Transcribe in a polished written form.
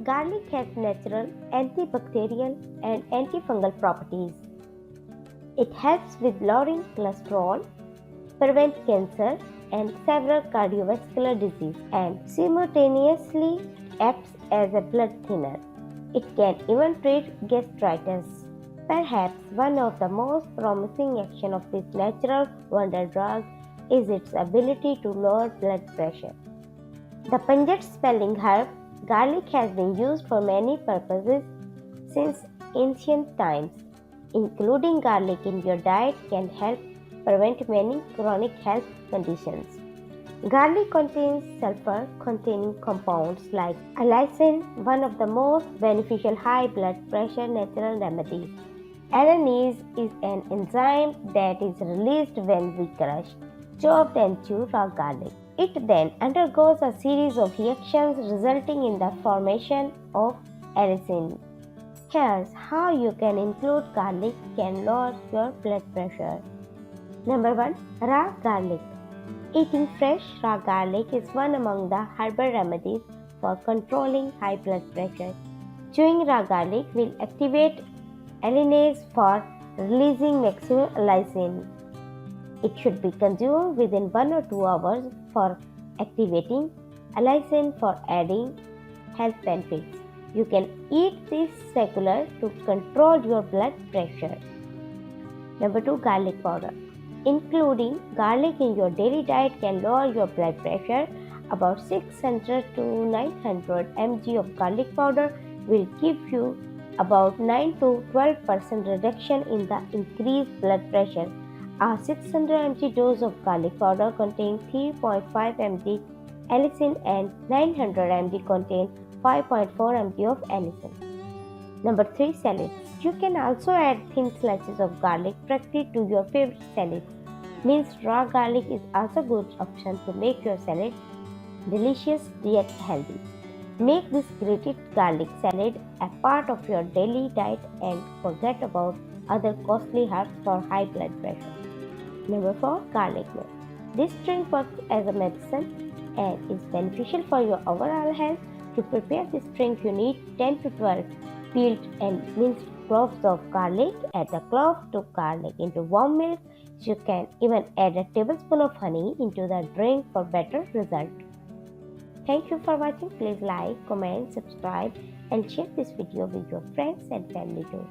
Garlic has natural antibacterial and antifungal properties. It helps with lowering cholesterol, prevent cancer and several cardiovascular diseases, and simultaneously acts as a blood thinner. It can even treat gastritis. Perhaps one of the most promising actions of this natural wonder drug is its ability to lower blood pressure. The pungent smelling herb, garlic has been used for many purposes since ancient times. Including garlic in your diet can help prevent many chronic health conditions. Garlic contains sulfur-containing compounds like allicin, one of the most beneficial high blood pressure natural remedies. Allicin is an enzyme that is released when we crush, chop and chew raw garlic. It then undergoes a series of reactions resulting in the formation of allicin. Here's how you can include garlic can lower your blood pressure. Number 1. Raw garlic. Eating fresh raw garlic is one among the herbal remedies for controlling high blood pressure. Chewing raw garlic will activate allicin for releasing maximum allicin. It should be consumed within 1 or 2 hours for activating allicin for adding health benefits. You can eat this regular to control your blood pressure. Number 2. Garlic powder. Including garlic in your daily diet can lower your blood pressure. About 600 to 900 mg of garlic powder will give you about 9 to 12% reduction in the increased blood pressure. A 600 mg dose of garlic powder contains 3.5 mg allicin and 900 mg contains 5.4 mg of allicin. Number 3. Salads. You can also add thin slices of garlic directly to your favorite salads. Minced raw garlic is also a good option to make your salad delicious yet healthy. Make this grated garlic salad a part of your daily diet and forget about other costly herbs for high blood pressure. Number 4. Garlic milk. This drink works as a medicine and is beneficial for your overall health. To prepare this drink, you need 10 to 12 peeled and minced cloves of garlic. Add the clove to garlic into warm milk. You can even add a tablespoon of honey into the drink for better result. Thank you for watching. Please like, comment, subscribe and share this video with your friends and family too.